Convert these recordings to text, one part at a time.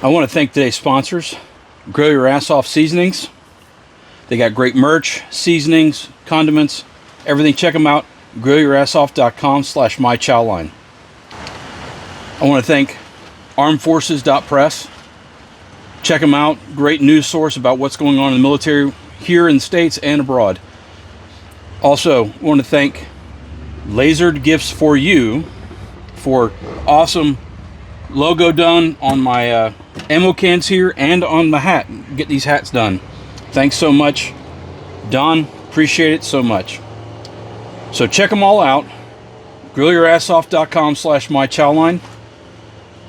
I want to thank today's sponsors, Grill Your Ass Off Seasonings. They got great merch, seasonings, condiments, everything. Check them out, grillyourassoff.com/mychowline. I want to thank armedforces.press. Check them out. Great news source about what's going on in the military here in the States and abroad. Also, I want to thank Lasered Gifts for You for awesome logo done on my ammo cans here and on the hat. Get these hats done. Thanks so much, Don. Appreciate it so much. So check them all out. grillyourassoff.com/mychowline,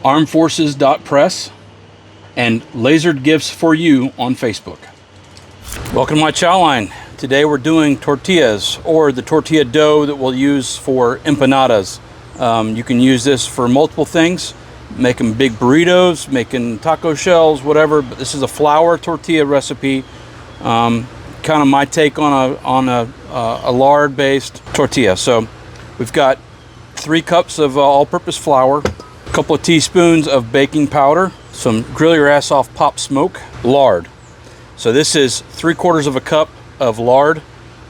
armedforces.press, and Lasered Gifts for You on Facebook. Welcome to my chow line. Today we're doing tortillas, or the tortilla dough that we'll use for empanadas. You can use this for multiple things, making big burritos, making taco shells, whatever. But this is a flour tortilla recipe. Kind of my take on a lard-based tortilla. So we've got 3 cups of all-purpose flour, a couple of teaspoons of baking powder, some Grill Your Ass Off Pop Smoke, lard. So this is 3/4 of a cup of lard.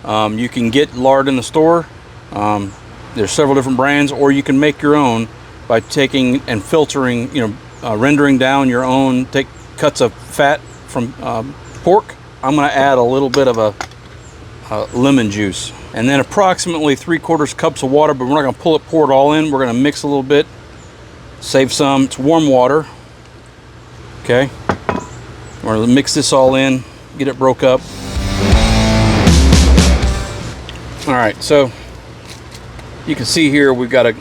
You can get lard in the store. There's several different brands, or you can make your own by taking and filtering, rendering down your own. Take cuts of fat from pork. I'm going to add a little bit of a lemon juice, and then approximately 3/4 cups of water, but we're not going to pour it all in. We're going to mix a little bit, save some. It's warm water. Okay, we're going to mix this all in, get it broke up. All right, so you can see here we've got a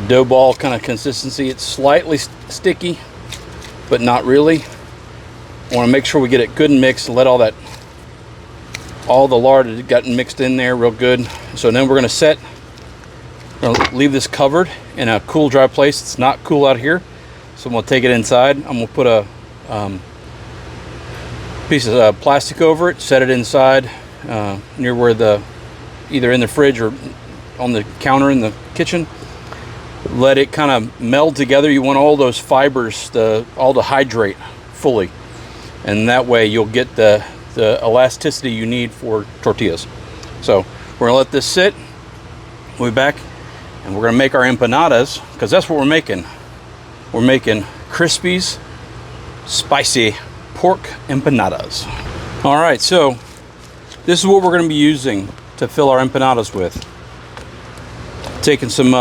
dough ball kind of consistency. It's slightly sticky, but not really. I want to make sure we get it good and mixed and let all the lard has gotten mixed in there real good. So then we're going to leave this covered in a cool, dry place. It's not cool out here, so I'm going to take it inside. I'm going to put a piece of plastic over it, set it inside near where either in the fridge or on the counter in the kitchen. Let it kind of meld together. You want all those fibers all to hydrate fully, and that way you'll get the elasticity you need for tortillas. So we're gonna let this sit. We'll be back, and we're gonna make our empanadas, because that's what we're making. We're making Crispy's spicy pork empanadas. All right, so this is what we're going to be using to fill our empanadas with. Taking some,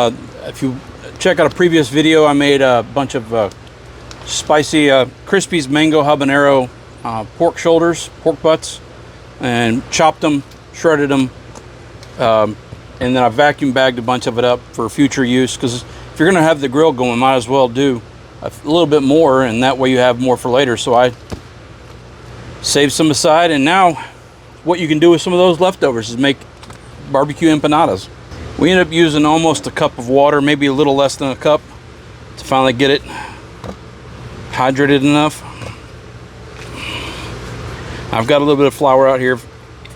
if you check out a previous video, I made a bunch of spicy Crispy's mango habanero pork shoulders, pork butts, and chopped them, shredded them, and then I vacuum bagged a bunch of it up for future use, because if you're going to have the grill going, might as well do a little bit more, and that way you have more for later. So I saved some aside, and now what you can do with some of those leftovers is make barbecue empanadas. We ended up using almost a cup of water, maybe a little less than a cup, to finally get it hydrated enough. I've got a little bit of flour out here if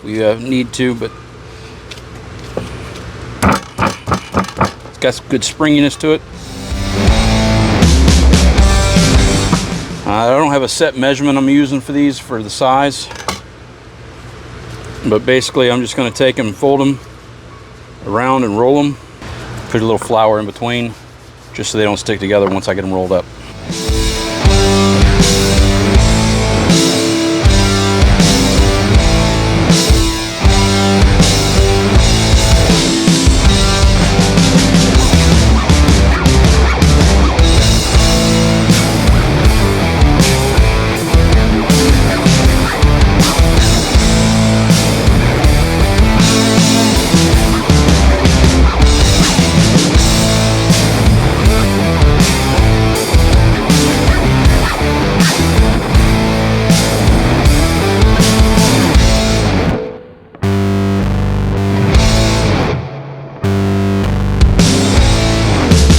we need to, but it's got some good springiness to it. I don't have a set measurement I'm using for these for the size, but basically I'm just going to take them and fold them around and roll them. Put a little flour in between just so they don't stick together once I get them rolled up.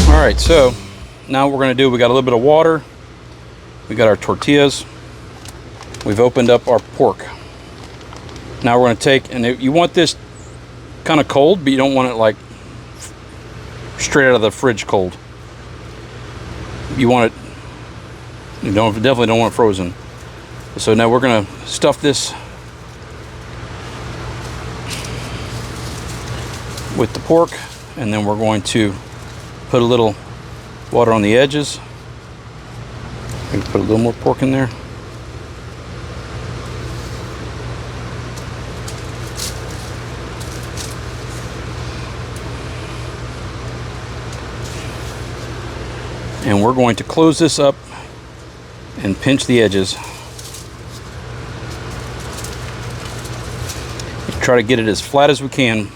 Alright, so now what we're going to do, we got a little bit of water, we got our tortillas, we've opened up our pork. Now we're going to take, and you want this kind of cold, but you don't want it like straight out of the fridge cold. You want it You definitely don't want it frozen. So now we're gonna stuff this with the pork, and then we're going to put a little water on the edges. Maybe put a little more pork in there. And we're going to close this up and pinch the edges. Try to get it as flat as we can.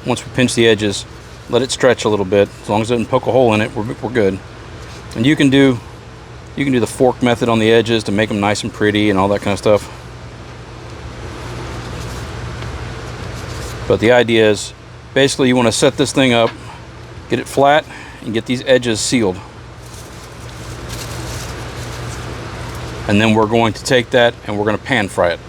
Once we pinch the edges, let it stretch a little bit. As long as it doesn't poke a hole in it, we're good. And you can do the fork method on the edges to make them nice and pretty and all that kind of stuff. But the idea is, basically you want to set this thing up, get it flat, and get these edges sealed. And then we're going to take that and we're going to pan fry it.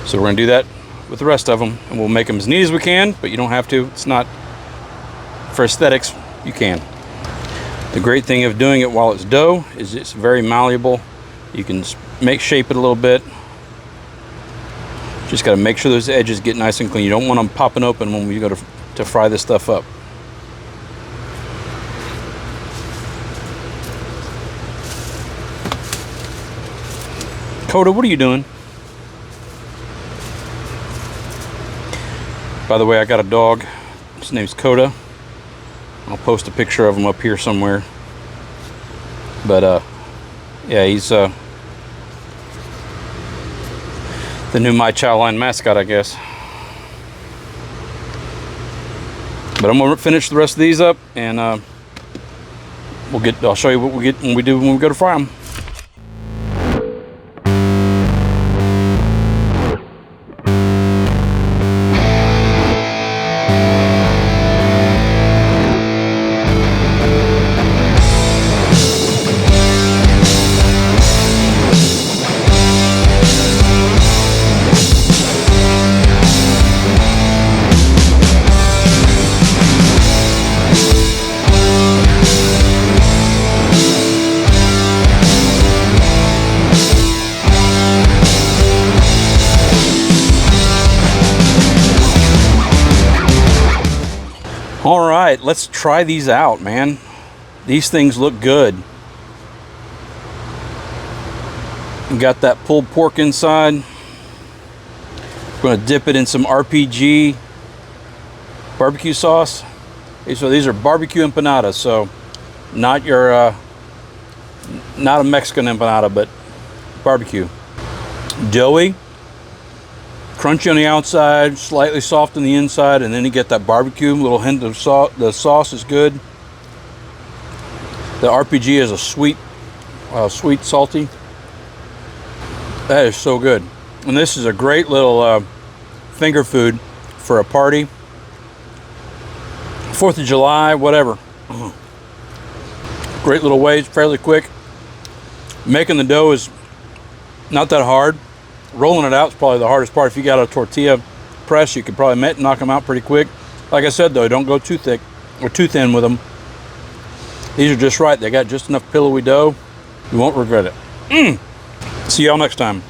So we're going to do that with the rest of them, and we'll make them as neat as we can, but you don't have to. It's not for aesthetics. You can. The great thing of doing it while it's dough is it's very malleable. You can shape it a little bit. Just got to make sure those edges get nice and clean. You don't want them popping open when we go to fry this stuff up. Coda, what are you doing? By the way, I got a dog. His name's Coda. I'll post a picture of him up here somewhere. But yeah, he's the new My Chow line mascot, I guess. But I'm gonna finish the rest of these up, and I'll show you what we get when we go to fry them. All right, let's try these out, man. These things look good. We got that pulled pork inside. We're gonna dip it in some RPG barbecue sauce. So these are barbecue empanadas, so not your not a Mexican empanada, but barbecue. Doughy, crunchy on the outside, slightly soft on the inside, and then you get that barbecue, little hint of salt. The sauce is good. The RPG is a sweet, salty. That is so good. And this is a great little finger food for a party. 4th of July, whatever. Great little way, fairly quick. Making the dough is not that hard. Rolling it out is probably the hardest part. If you got a tortilla press, you could probably knock them out pretty quick. Like I said, though, don't go too thick or too thin with them. These are just right. They got just enough pillowy dough. You won't regret it. See y'all next time.